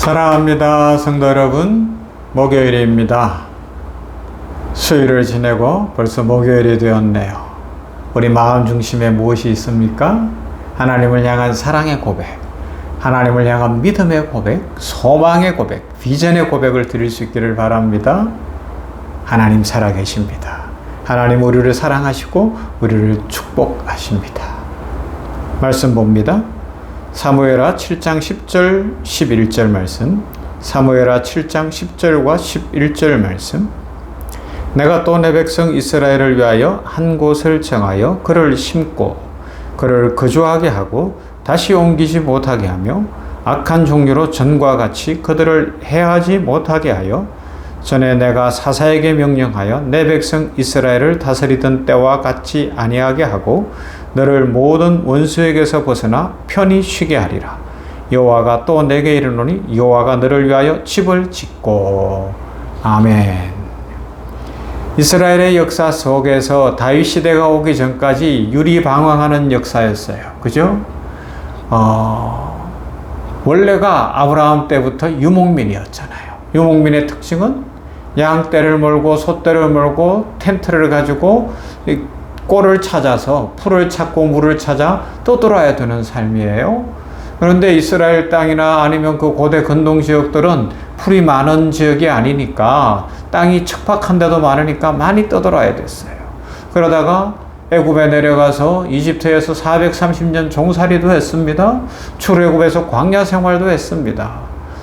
사랑합니다, 성도 여러분. 목요일입니다. 수요일을 지내고 벌써 목요일이 되었네요. 우리 마음 중심에 무엇이 있습니까? 하나님을 향한 사랑의 고백, 하나님을 향한 믿음의 고백, 소망의 고백, 비전의 고백을 드릴 수 있기를 바랍니다. 하나님 살아계십니다. 하나님 우리를 사랑하시고 우리를 축복하십니다. 말씀 봅니다. 사무엘하 7장 10절 11절 말씀, 사무엘하 7장 10절과 11절 말씀. 내가 또 내 백성 이스라엘을 위하여 한 곳을 정하여 그를 심고 그를 거주하게 하고 다시 옮기지 못하게 하며 악한 종류로 전과 같이 그들을 해하지 못하게 하여 전에 내가 사사에게 명령하여 내 백성 이스라엘을 다스리던 때와 같이 아니하게 하고 너를 모든 원수에게서 벗어나 편히 쉬게 하리라. 여호와가 또 내게 이르노니 여호와가 너를 위하여 집을 짓고. 아멘. 이스라엘의 역사 속에서 다윗 시대가 오기 전까지 유리방황하는 역사였어요. 그죠? 원래가 아브라함 때부터 유목민이었잖아요. 유목민의 특징은 양떼를 몰고 소떼를 몰고 텐트를 가지고 꼴을 찾아서 풀을 찾고 물을 찾아 떠돌아야 되는 삶이에요. 그런데 이스라엘 땅이나 아니면 그 고대 근동 지역들은 풀이 많은 지역이 아니니까 땅이 척박한 데도 많으니까 많이 떠돌아야 됐어요. 그러다가 애굽에 내려가서 이집트에서 430년 종살이도 했습니다. 출애굽에서 광야 생활도 했습니다.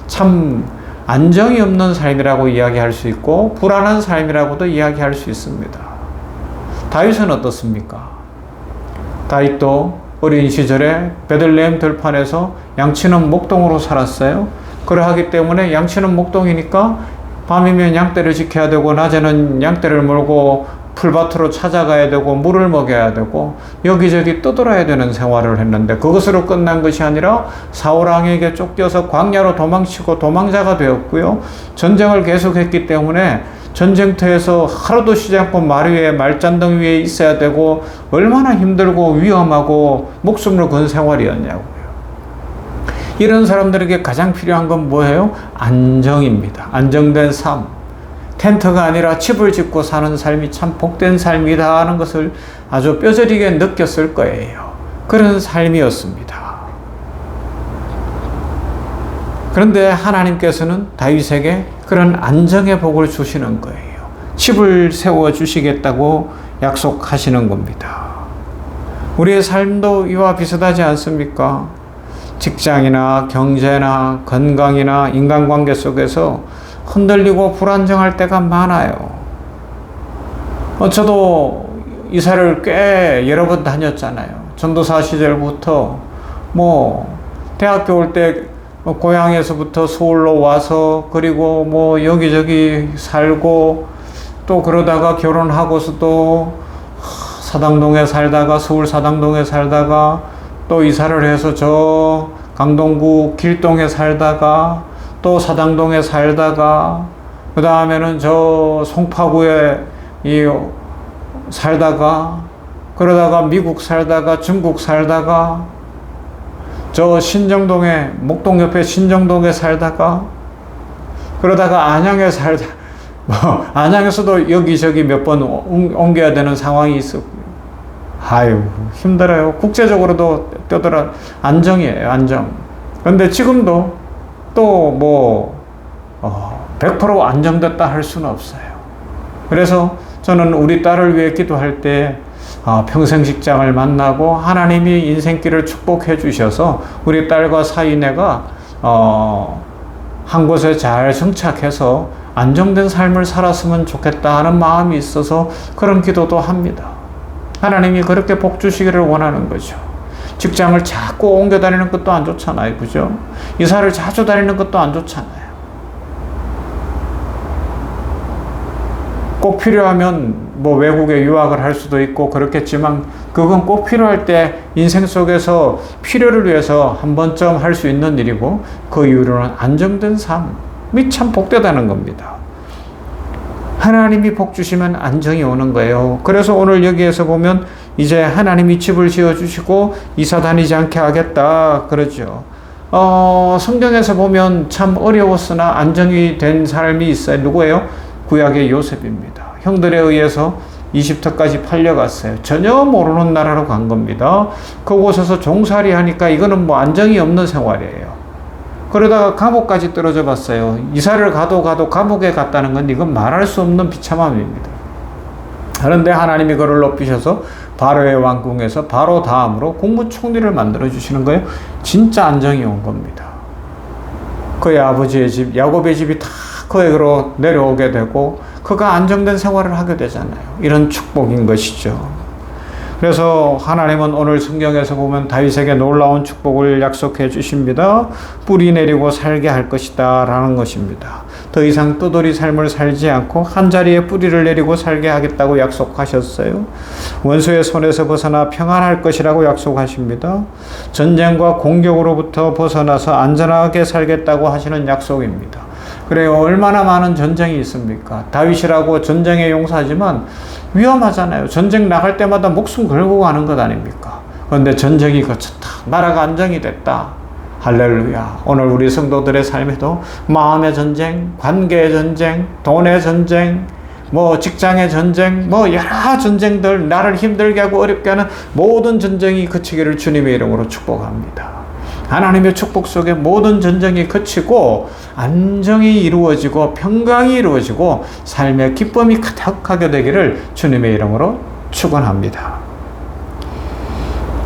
참 안정이 없는 삶이라고 이야기할 수 있고 불안한 삶이라고도 이야기할 수 있습니다. 다윗은 어떻습니까? 다윗도 어린 시절에 베들레헴 들판에서 양치는 목동으로 살았어요. 그러하기 때문에 양치는 목동이니까 밤이면 양떼를 지켜야 되고 낮에는 양떼를 몰고 풀밭으로 찾아가야 되고 물을 먹여야 되고 여기저기 떠돌아야 되는 생활을 했는데 그것으로 끝난 것이 아니라 사울왕에게 쫓겨서 광야로 도망치고 도망자가 되었고요. 전쟁을 계속했기 때문에 전쟁터에서 하루도 쉬지 않고 말 위에 말잔등 위에 있어야 되고 얼마나 힘들고 위험하고 목숨을 건 생활이었냐고요. 이런 사람들에게 가장 필요한 건 뭐예요? 안정입니다. 안정된 삶. 텐트가 아니라 집을 짓고 사는 삶이 참 복된 삶이다 하는 것을 아주 뼈저리게 느꼈을 거예요. 그런 삶이었습니다. 그런데 하나님께서는 다윗에게 그런 안정의 복을 주시는 거예요. 집을 세워 주시겠다고 약속하시는 겁니다. 우리의 삶도 이와 비슷하지 않습니까? 직장이나 경제나 건강이나 인간관계 속에서 흔들리고 불안정할 때가 많아요. 저도 이사를 꽤 여러 번 다녔잖아요. 전도사 시절부터 대학교 올 때 고향에서부터 서울로 와서 그리고 여기저기 살고 또 그러다가 결혼하고서도 사당동에 살다가 서울 사당동에 살다가 또 이사를 해서 저 강동구 길동에 살다가 또 사당동에 살다가 그 다음에는 저 송파구에 살다가 그러다가 미국 살다가 중국 살다가 저 신정동에 목동 옆에 신정동에 살다가 그러다가 안양에 살다 안양에서도 여기저기 몇 번 옮겨야 되는 상황이 있었고요. 아유 힘들어요. 국제적으로도 떠들어 안정이에요. 안정. 그런데 지금도 또 100% 안정됐다 할 수는 없어요. 그래서 저는 우리 딸을 위해 기도할 때 평생 직장을 만나고 하나님이 인생길을 축복해 주셔서 우리 딸과 사위네가 한 곳에 잘 정착해서 안정된 삶을 살았으면 좋겠다 하는 마음이 있어서 그런 기도도 합니다. 하나님이 그렇게 복 주시기를 원하는 거죠. 직장을 자꾸 옮겨 다니는 것도 안 좋잖아요. 그죠? 이사를 자주 다니는 것도 안 좋잖아요. 꼭 필요하면 외국에 유학을 할 수도 있고 그렇겠지만 그건 꼭 필요할 때 인생 속에서 필요를 위해서 한 번쯤 할 수 있는 일이고 그 이유로는 안정된 삶이 참 복되다는 겁니다. 하나님이 복 주시면 안정이 오는 거예요. 그래서 오늘 여기에서 보면 이제 하나님이 집을 지어주시고 이사 다니지 않게 하겠다 그러죠. 성경에서 보면 참 어려웠으나 안정이 된 사람이 있어요. 누구예요? 구약의 요셉입니다. 형들에 의해서 이집트까지 팔려갔어요. 전혀 모르는 나라로 간 겁니다. 그곳에서 종살이 하니까 이거는 뭐 안정이 없는 생활이에요. 그러다가 감옥까지 떨어져 봤어요. 이사를 가도 감옥에 갔다는 건 이건 말할 수 없는 비참함입니다. 그런데 하나님이 그를 높이셔서 바로의 왕궁에서 바로 다음으로 국무총리를 만들어 주시는 거예요. 진짜 안정이 온 겁니다. 그의 아버지의 집, 야곱의 집이 다 그에게로 내려오게 되고 그가 안정된 생활을 하게 되잖아요. 이런 축복인 것이죠. 그래서 하나님은 오늘 성경에서 보면 다윗에게 놀라운 축복을 약속해 주십니다. 뿌리 내리고 살게 할 것이다 라는 것입니다. 더 이상 떠돌이 삶을 살지 않고 한자리에 뿌리를 내리고 살게 하겠다고 약속하셨어요. 원수의 손에서 벗어나 평안할 것이라고 약속하십니다. 전쟁과 공격으로부터 벗어나서 안전하게 살겠다고 하시는 약속입니다. 그래요. 얼마나 많은 전쟁이 있습니까? 다윗이라고 전쟁의 용사지만 위험하잖아요. 전쟁 나갈 때마다 목숨 걸고 가는 것 아닙니까? 그런데 전쟁이 거쳤다. 나라가 안정이 됐다. 할렐루야. 오늘 우리 성도들의 삶에도 마음의 전쟁, 관계의 전쟁, 돈의 전쟁, 직장의 전쟁, 여러 전쟁들, 나를 힘들게 하고 어렵게 하는 모든 전쟁이 그치기를 주님의 이름으로 축복합니다. 하나님의 축복 속에 모든 전쟁이 그치고 안정이 이루어지고 평강이 이루어지고 삶의 기쁨이 가득하게 되기를 주님의 이름으로 축원합니다.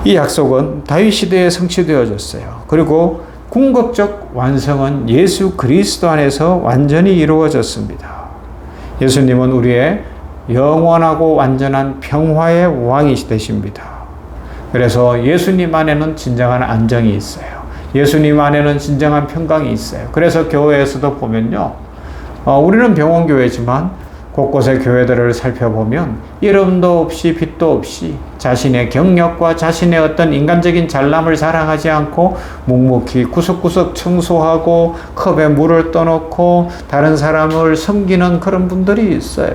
이 약속은 다윗 시대에 성취되어졌어요. 그리고 궁극적 완성은 예수 그리스도 안에서 완전히 이루어졌습니다. 예수님은 우리의 영원하고 완전한 평화의 왕이 되십니다. 그래서 예수님 안에는 진정한 안정이 있어요. 예수님 안에는 진정한 평강이 있어요. 그래서 교회에서도 보면요. 우리는 병원교회지만 곳곳의 교회들을 살펴보면 이름도 없이 빛도 없이 자신의 경력과 자신의 어떤 인간적인 잘남을 자랑하지 않고 묵묵히 구석구석 청소하고 컵에 물을 떠놓고 다른 사람을 섬기는 그런 분들이 있어요.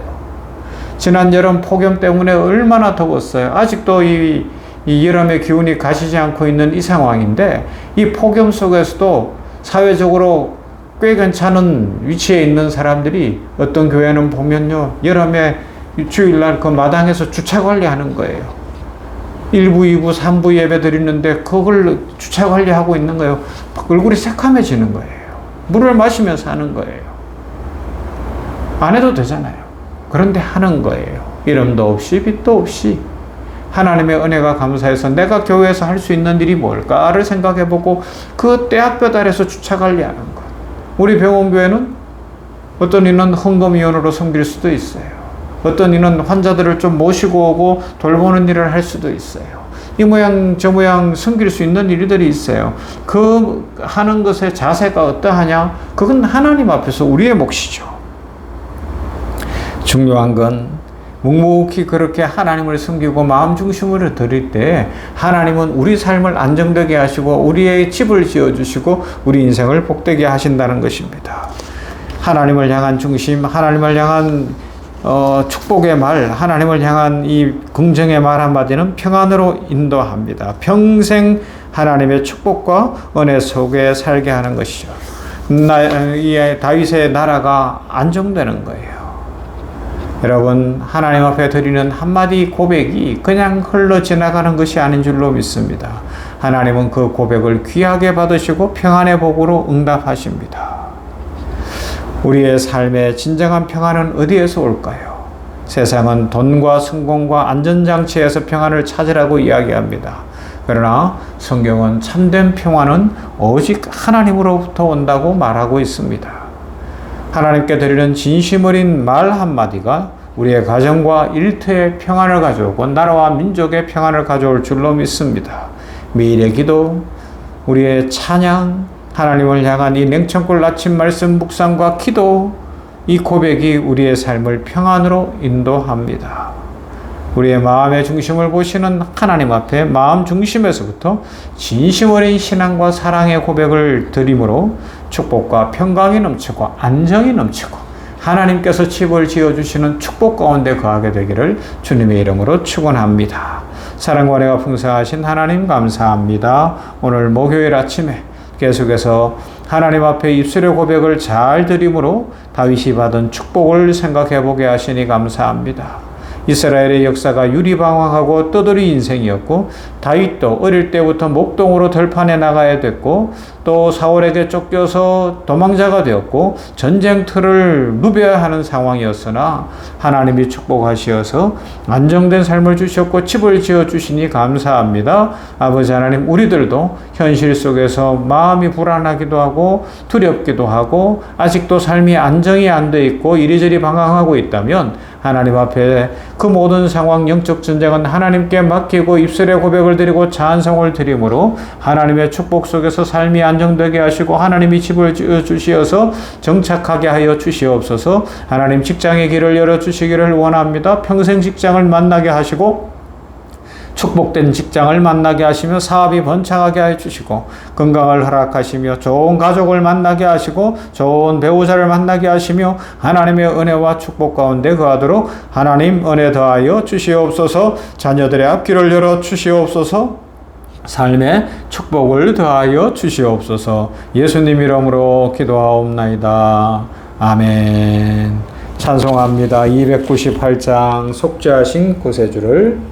지난 여름 폭염 때문에 얼마나 더웠어요. 아직도 이 여름의 기운이 가시지 않고 있는 이 상황인데 이 폭염 속에서도 사회적으로 꽤 괜찮은 위치에 있는 사람들이 어떤 교회는 보면요. 여름에 주일날 그 마당에서 주차 관리하는 거예요. 1부, 2부, 3부 예배 드리는데 그걸 주차 관리하고 있는 거예요. 얼굴이 새카매지는 거예요. 물을 마시면서 하는 거예요. 안 해도 되잖아요. 그런데 하는 거예요. 이름도 없이 빛도 없이. 하나님의 은혜가 감사해서 내가 교회에서 할 수 있는 일이 뭘까를 생각해보고 그 떼학볕 아래서 주차 관리하는 것. 우리 병원교회는 어떤 이는 헌금위원으로 섬길 수도 있어요. 어떤 이는 환자들을 좀 모시고 오고 돌보는 일을 할 수도 있어요. 이 모양 저 모양 섬길 수 있는 일들이 있어요. 그 하는 것의 자세가 어떠하냐? 그건 하나님 앞에서 우리의 몫이죠. 중요한 건 묵묵히 그렇게 하나님을 섬기고 마음 중심으로 드릴 때 하나님은 우리 삶을 안정되게 하시고 우리의 집을 지어주시고 우리 인생을 복되게 하신다는 것입니다. 하나님을 향한 중심, 하나님을 향한 축복의 말, 하나님을 향한 이 긍정의 말 한마디는 평안으로 인도합니다. 평생 하나님의 축복과 은혜 속에 살게 하는 것이죠. 이 다윗의 나라가 안정되는 거예요. 여러분, 하나님 앞에 드리는 한마디 고백이 그냥 흘러 지나가는 것이 아닌 줄로 믿습니다. 하나님은 그 고백을 귀하게 받으시고 평안의 복으로 응답하십니다. 우리의 삶의 진정한 평안은 어디에서 올까요? 세상은 돈과 성공과 안전장치에서 평안을 찾으라고 이야기합니다. 그러나 성경은 참된 평안은 오직 하나님으로부터 온다고 말하고 있습니다. 하나님께 드리는 진심 어린 말 한마디가 우리의 가정과 일터의 평안을 가져오고 나라와 민족의 평안을 가져올 줄로 믿습니다. 매일의 기도, 우리의 찬양, 하나님을 향한 이 냉천골 아침 말씀 묵상과 기도, 이 고백이 우리의 삶을 평안으로 인도합니다. 우리의 마음의 중심을 보시는 하나님 앞에 마음 중심에서부터 진심 어린 신앙과 사랑의 고백을 드림으로 축복과 평강이 넘치고 안정이 넘치고 하나님께서 집을 지어주시는 축복 가운데 거하게 되기를 주님의 이름으로 축원합니다. 사랑과 은혜가 풍성하신 하나님 감사합니다. 오늘 목요일 아침에 계속해서 하나님 앞에 입술의 고백을 잘 드림으로 다윗이 받은 축복을 생각해 보게 하시니 감사합니다. 이스라엘의 역사가 유리방황하고 떠돌이 인생이었고 다윗도 어릴 때부터 목동으로 들판에 나가야 됐고 또 사울에게 쫓겨서 도망자가 되었고 전쟁터를 누벼야 하는 상황이었으나 하나님이 축복하시어서 안정된 삶을 주셨고 집을 지어주시니 감사합니다. 아버지 하나님, 우리들도 현실 속에서 마음이 불안하기도 하고 두렵기도 하고 아직도 삶이 안정이 안 돼 있고 이리저리 방황하고 있다면 하나님 앞에 그 모든 상황, 영적 전쟁은 하나님께 맡기고 입술의 고백을 드리고 찬송을 드림으로 하나님의 축복 속에서 삶이 안정되게 하시고 하나님이 집을 주시어서 정착하게 하여 주시옵소서. 하나님 직장의 길을 열어주시기를 원합니다. 평생 직장을 만나게 하시고 축복된 직장을 만나게 하시며 사업이 번창하게 해주시고 건강을 허락하시며 좋은 가족을 만나게 하시고 좋은 배우자를 만나게 하시며 하나님의 은혜와 축복 가운데 거하도록 하나님 은혜 더하여 주시옵소서. 자녀들의 앞길을 열어 주시옵소서. 삶의 축복을 더하여 주시옵소서. 예수님 이름으로 기도하옵나이다. 아멘. 찬송합니다. 298장 속죄하신 구세주를